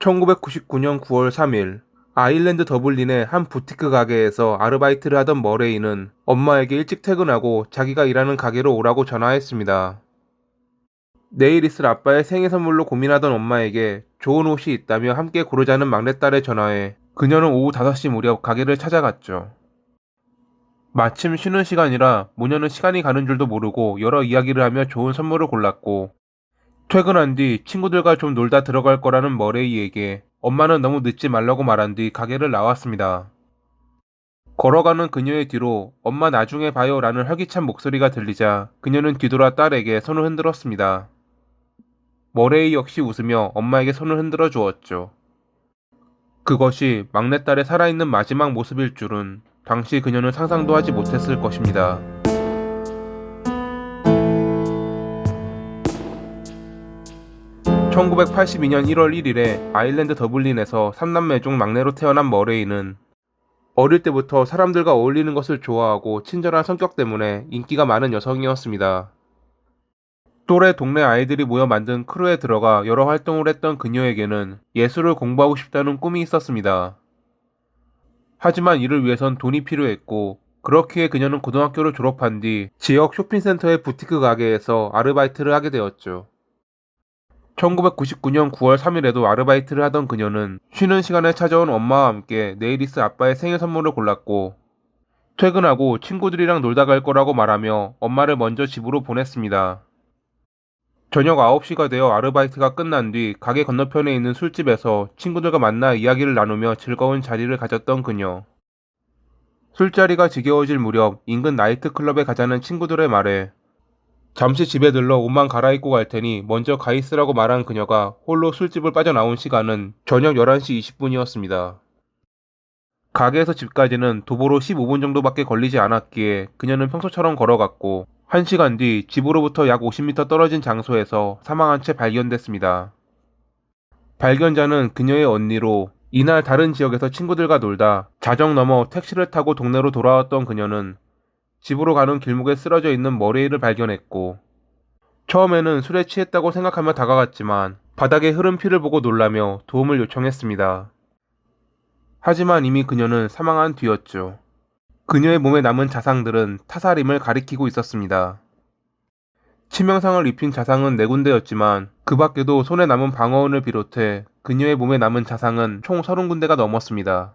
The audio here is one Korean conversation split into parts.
1999년 9월 3일, 아일랜드 더블린의 한 부티크 가게에서 아르바이트를 하던 머레이는 엄마에게 일찍 퇴근하고 자기가 일하는 가게로 오라고 전화했습니다. 내일 있을 아빠의 생일 선물로 고민하던 엄마에게 좋은 옷이 있다며 함께 고르자는 막내딸의 전화에 그녀는 오후 5시 무렵 가게를 찾아갔죠. 마침 쉬는 시간이라 모녀는 시간이 가는 줄도 모르고 여러 이야기를 하며 좋은 선물을 골랐고, 퇴근한 뒤 친구들과 좀 놀다 들어갈 거라는 머레이에게 엄마는 너무 늦지 말라고 말한 뒤 가게를 나왔습니다. 걸어가는 그녀의 뒤로 "엄마 나중에 봐요 라는 활기찬 목소리가 들리자 그녀는 뒤돌아 딸에게 손을 흔들었습니다. 머레이 역시 웃으며 엄마에게 손을 흔들어 주었죠. 그것이 막내딸의 살아있는 마지막 모습일 줄은 당시 그녀는 상상도 하지 못했을 것입니다. 1982년 1월 1일에 아일랜드 더블린에서 3남매 중 막내로 태어난 머레이는 어릴 때부터 사람들과 어울리는 것을 좋아하고 친절한 성격 때문에 인기가 많은 여성이었습니다. 또래 동네 아이들이 모여 만든 크루에 들어가 여러 활동을 했던 그녀에게는 예술을 공부하고 싶다는 꿈이 있었습니다. 하지만 이를 위해선 돈이 필요했고, 그렇기에 그녀는 고등학교를 졸업한 뒤 지역 쇼핑센터의 부티크 가게에서 아르바이트를 하게 되었죠. 1999년 9월 3일에도 아르바이트를 하던 그녀는 쉬는 시간에 찾아온 엄마와 함께 내일 있을 아빠의 생일 선물을 골랐고, 퇴근하고 친구들이랑 놀다 갈 거라고 말하며 엄마를 먼저 집으로 보냈습니다. 저녁 9시가 되어 아르바이트가 끝난 뒤 가게 건너편에 있는 술집에서 친구들과 만나 이야기를 나누며 즐거운 자리를 가졌던 그녀. 술자리가 지겨워질 무렵 인근 나이트클럽에 가자는 친구들의 말에 잠시 집에 들러 옷만 갈아입고 갈 테니 먼저 가 있으라고 말한 그녀가 홀로 술집을 빠져나온 시간은 저녁 11시 20분이었습니다. 가게에서 집까지는 도보로 15분 정도밖에 걸리지 않았기에 그녀는 평소처럼 걸어갔고, 1시간 뒤 집으로부터 약 50m 떨어진 장소에서 사망한 채 발견됐습니다. 발견자는 그녀의 언니로 이날 다른 지역에서 친구들과 놀다 자정 넘어 택시를 타고 동네로 돌아왔던 그녀는 집으로 가는 길목에 쓰러져 있는 머레이를 발견했고, 처음에는 술에 취했다고 생각하며 다가갔지만 바닥에 흐른 피를 보고 놀라며 도움을 요청했습니다. 하지만 이미 그녀는 사망한 뒤였죠. 그녀의 몸에 남은 자상들은 타살임을 가리키고 있었습니다. 치명상을 입힌 자상은 4군데였지만 그 밖에도 손에 남은 방어운을 비롯해 그녀의 몸에 남은 자상은 총 30군데가 넘었습니다.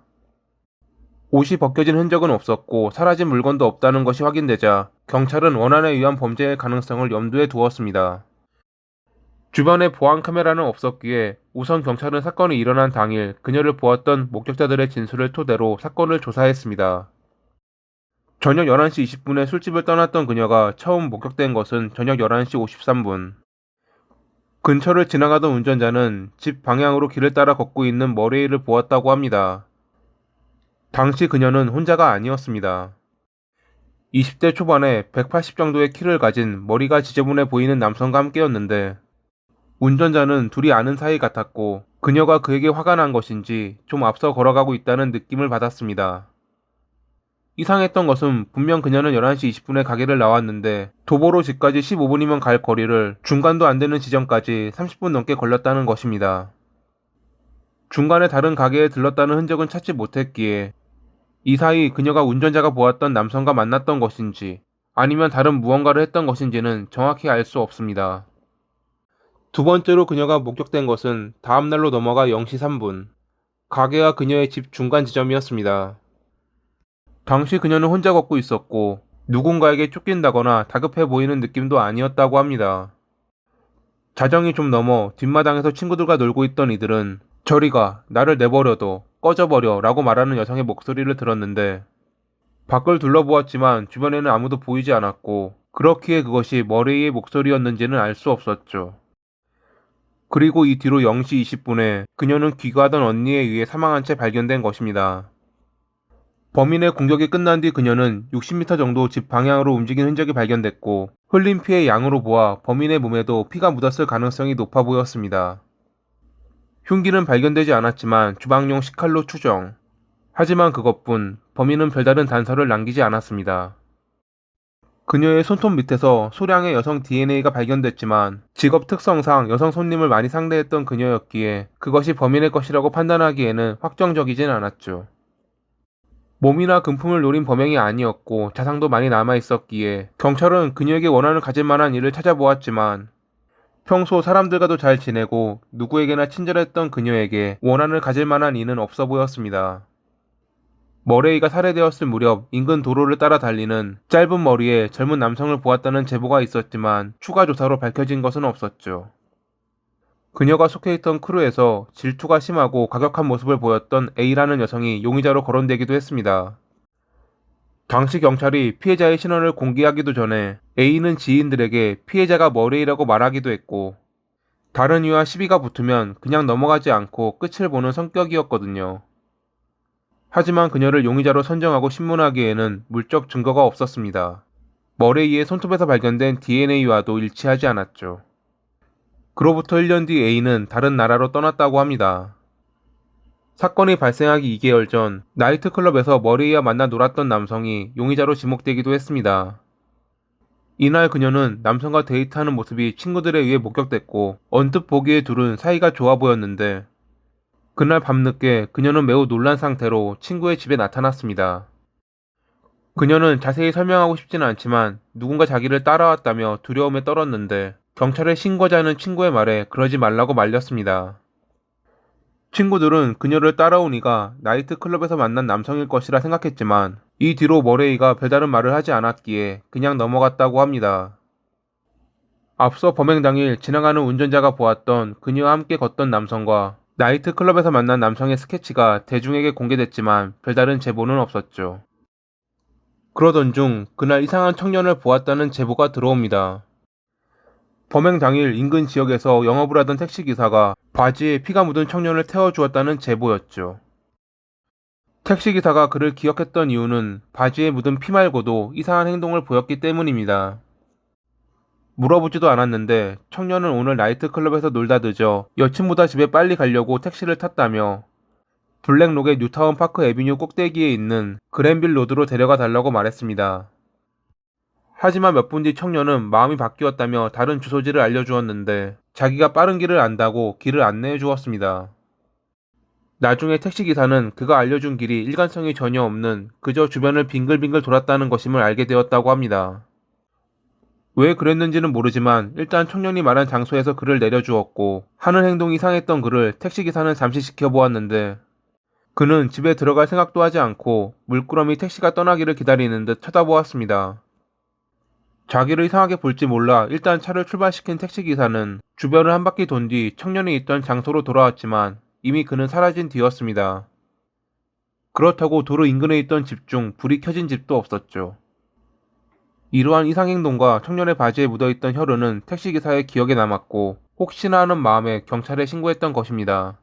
옷이 벗겨진 흔적은 없었고 사라진 물건도 없다는 것이 확인되자 경찰은 원한에 의한 범죄의 가능성을 염두에 두었습니다. 주변에 보안 카메라는 없었기에 우선 경찰은 사건이 일어난 당일 그녀를 보았던 목격자들의 진술을 토대로 사건을 조사했습니다. 저녁 11시 20분에 술집을 떠났던 그녀가 처음 목격된 것은 저녁 11시 53분. 근처를 지나가던 운전자는 집 방향으로 길을 따라 걷고 있는 머레이를 보았다고 합니다. 당시 그녀는 혼자가 아니었습니다. 20대 초반에 180 정도의 키를 가진 머리가 지저분해 보이는 남성과 함께였는데, 운전자는 둘이 아는 사이 같았고 그녀가 그에게 화가 난 것인지 좀 앞서 걸어가고 있다는 느낌을 받았습니다. 이상했던 것은 분명 그녀는 11시 20분에 가게를 나왔는데 도보로 집까지 15분이면 갈 거리를 중간도 안 되는 지점까지 30분 넘게 걸렸다는 것입니다. 중간에 다른 가게에 들렀다는 흔적은 찾지 못했기에 이 사이 그녀가 운전자가 보았던 남성과 만났던 것인지 아니면 다른 무언가를 했던 것인지는 정확히 알 수 없습니다. 두 번째로 그녀가 목격된 것은 다음 날로 넘어가 0시 3분. 가게와 그녀의 집 중간 지점이었습니다. 당시 그녀는 혼자 걷고 있었고 누군가에게 쫓긴다거나 다급해 보이는 느낌도 아니었다고 합니다. 자정이 좀 넘어 뒷마당에서 친구들과 놀고 있던 이들은 "저리 가, 나를 내버려둬, 꺼져버려 라고 말하는 여성의 목소리를 들었는데, 밖을 둘러보았지만 주변에는 아무도 보이지 않았고 그렇기에 그것이 머레이의 목소리였는지는 알 수 없었죠. 그리고 이 뒤로 0시 20분에 그녀는 귀가하던 언니에 의해 사망한 채 발견된 것입니다. 범인의 공격이 끝난 뒤 그녀는 60m 정도 집 방향으로 움직인 흔적이 발견됐고, 흘린 피의 양으로 보아 범인의 몸에도 피가 묻었을 가능성이 높아 보였습니다. 흉기는 발견되지 않았지만 주방용 식칼로 추정. 하지만 그것뿐 범인은 별다른 단서를 남기지 않았습니다. 그녀의 손톱 밑에서 소량의 여성 DNA가 발견됐지만 직업 특성상 여성 손님을 많이 상대했던 그녀였기에 그것이 범인의 것이라고 판단하기에는 확정적이진 않았죠. 몸이나 금품을 노린 범행이 아니었고 자상도 많이 남아 있었기에 경찰은 그녀에게 원한을 가질 만한 일을 찾아보았지만 평소 사람들과도 잘 지내고 누구에게나 친절했던 그녀에게 원한을 가질 만한 이는 없어 보였습니다. 머레이가 살해되었을 무렵 인근 도로를 따라 달리는 짧은 머리의 젊은 남성을 보았다는 제보가 있었지만 추가 조사로 밝혀진 것은 없었죠. 그녀가 속해 있던 크루에서 질투가 심하고 가격한 모습을 보였던 A라는 여성이 용의자로 거론되기도 했습니다. 당시 경찰이 피해자의 신원을 공개하기도 전에 A는 지인들에게 피해자가 머레이라고 말하기도 했고 다른 이와 시비가 붙으면 그냥 넘어가지 않고 끝을 보는 성격이었거든요. 하지만 그녀를 용의자로 선정하고 신문하기에는 물적 증거가 없었습니다. 머레이의 손톱에서 발견된 DNA와도 일치하지 않았죠. 그로부터 1년 뒤 A는 다른 나라로 떠났다고 합니다. 사건이 발생하기 2개월 전 나이트클럽에서 머레이와 만나 놀았던 남성이 용의자로 지목되기도 했습니다. 이날 그녀는 남성과 데이트하는 모습이 친구들에 의해 목격됐고 언뜻 보기에 둘은 사이가 좋아 보였는데 그날 밤늦게 그녀는 매우 놀란 상태로 친구의 집에 나타났습니다. 그녀는 자세히 설명하고 싶지는 않지만 누군가 자기를 따라왔다며 두려움에 떨었는데 경찰에 신고자는 친구의 말에 그러지 말라고 말렸습니다. 친구들은 그녀를 따라온 이가 나이트클럽에서 만난 남성일 것이라 생각했지만 이 뒤로 머레이가 별다른 말을 하지 않았기에 그냥 넘어갔다고 합니다. 앞서 범행 당일 지나가는 운전자가 보았던 그녀와 함께 걷던 남성과 나이트클럽에서 만난 남성의 스케치가 대중에게 공개됐지만 별다른 제보는 없었죠. 그러던 중 그날 이상한 청년을 보았다는 제보가 들어옵니다. 범행 당일 인근 지역에서 영업을 하던 택시기사가 바지에 피가 묻은 청년을 태워주었다는 제보였죠. 택시기사가 그를 기억했던 이유는 바지에 묻은 피 말고도 이상한 행동을 보였기 때문입니다. 물어보지도 않았는데 청년은 오늘 나이트클럽에서 놀다 늦어 여친보다 집에 빨리 가려고 택시를 탔다며 블랙록의 뉴타운 파크 애비뉴 꼭대기에 있는 그랜빌 로드로 데려가 달라고 말했습니다. 하지만 몇 분 뒤 청년은 마음이 바뀌었다며 다른 주소지를 알려주었는데 자기가 빠른 길을 안다고 길을 안내해 주었습니다. 나중에 택시기사는 그가 알려준 길이 일관성이 전혀 없는 그저 주변을 빙글빙글 돌았다는 것임을 알게 되었다고 합니다. 왜 그랬는지는 모르지만 일단 청년이 말한 장소에서 그를 내려주었고 하는 행동이 이상했던 그를 택시기사는 잠시 지켜보았는데 그는 집에 들어갈 생각도 하지 않고 물끄러미 택시가 떠나기를 기다리는 듯 쳐다보았습니다. 자기를 이상하게 볼지 몰라 일단 차를 출발시킨 택시기사는 주변을 한 바퀴 돈 뒤 청년이 있던 장소로 돌아왔지만 이미 그는 사라진 뒤였습니다. 그렇다고 도로 인근에 있던 집 중 불이 켜진 집도 없었죠. 이러한 이상행동과 청년의 바지에 묻어있던 혈흔은 택시기사의 기억에 남았고 혹시나 하는 마음에 경찰에 신고했던 것입니다.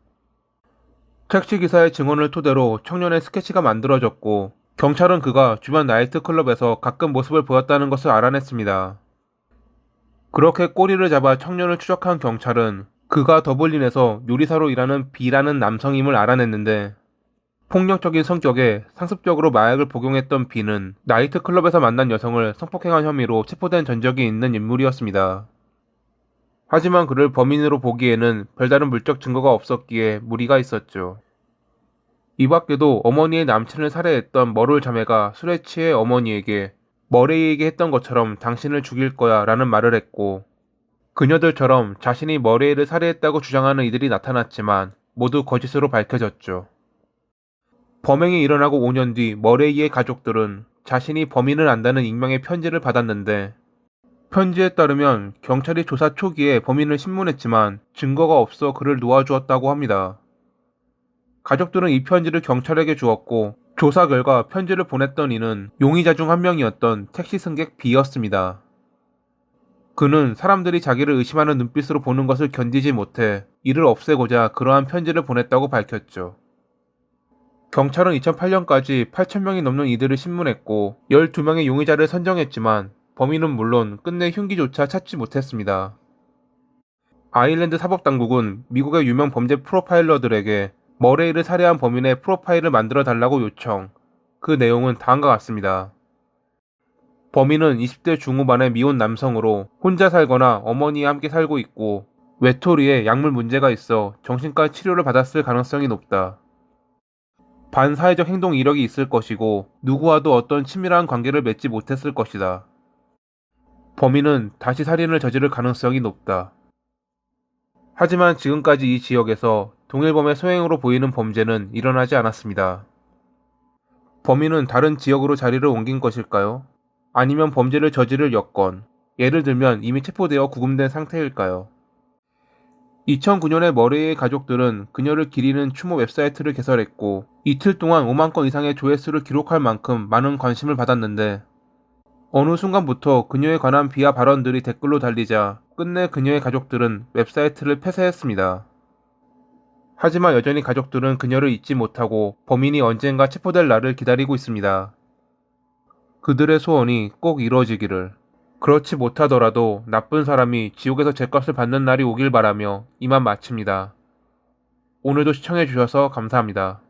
택시기사의 증언을 토대로 청년의 스케치가 만들어졌고 경찰은 그가 주변 나이트클럽에서 가끔 모습을 보였다는 것을 알아냈습니다. 그렇게 꼬리를 잡아 청년을 추적한 경찰은 그가 더블린에서 요리사로 일하는 B라는 남성임을 알아냈는데 폭력적인 성격에 상습적으로 마약을 복용했던 B는 나이트클럽에서 만난 여성을 성폭행한 혐의로 체포된 전적이 있는 인물이었습니다. 하지만 그를 범인으로 보기에는 별다른 물적 증거가 없었기에 무리가 있었죠. 이 밖에도 어머니의 남친을 살해했던 머롤 자매가 술에 취해 어머니에게 머레이에게 했던 것처럼 당신을 죽일 거야 라는 말을 했고 그녀들처럼 자신이 머레이를 살해했다고 주장하는 이들이 나타났지만 모두 거짓으로 밝혀졌죠. 범행이 일어나고 5년 뒤 머레이의 가족들은 자신이 범인을 안다는 익명의 편지를 받았는데 편지에 따르면 경찰이 조사 초기에 범인을 신문했지만 증거가 없어 그를 놓아주었다고 합니다. 가족들은 이 편지를 경찰에게 주었고 조사 결과 편지를 보냈던 이는 용의자 중 한 명이었던 택시 승객 B였습니다. 그는 사람들이 자기를 의심하는 눈빛으로 보는 것을 견디지 못해 이를 없애고자 그러한 편지를 보냈다고 밝혔죠. 경찰은 2008년까지 8,000명이 넘는 이들을 신문했고 12명의 용의자를 선정했지만 범인은 물론 끝내 흉기조차 찾지 못했습니다. 아일랜드 사법당국은 미국의 유명 범죄 프로파일러들에게 머레이를 살해한 범인의 프로파일을 만들어 달라고 요청. 그 내용은 다음과 같습니다. 범인은 20대 중후반의 미혼 남성으로 혼자 살거나 어머니와 함께 살고 있고 외톨이에 약물 문제가 있어 정신과 치료를 받았을 가능성이 높다. 반사회적 행동 이력이 있을 것이고 누구와도 어떤 친밀한 관계를 맺지 못했을 것이다. 범인은 다시 살인을 저지를 가능성이 높다. 하지만 지금까지 이 지역에서 동일범의 소행으로 보이는 범죄는 일어나지 않았습니다. 범인은 다른 지역으로 자리를 옮긴 것일까요? 아니면 범죄를 저지를 여건, 예를 들면 이미 체포되어 구금된 상태일까요? 2009년에 머레이의 가족들은 그녀를 기리는 추모 웹사이트를 개설했고 이틀 동안 5만 건 이상의 조회수를 기록할 만큼 많은 관심을 받았는데 어느 순간부터 그녀에 관한 비하 발언들이 댓글로 달리자 끝내 그녀의 가족들은 웹사이트를 폐쇄했습니다. 하지만 여전히 가족들은 그녀를 잊지 못하고 범인이 언젠가 체포될 날을 기다리고 있습니다. 그들의 소원이 꼭 이루어지기를. 그렇지 못하더라도 나쁜 사람이 지옥에서 죗값을 받는 날이 오길 바라며 이만 마칩니다. 오늘도 시청해주셔서 감사합니다.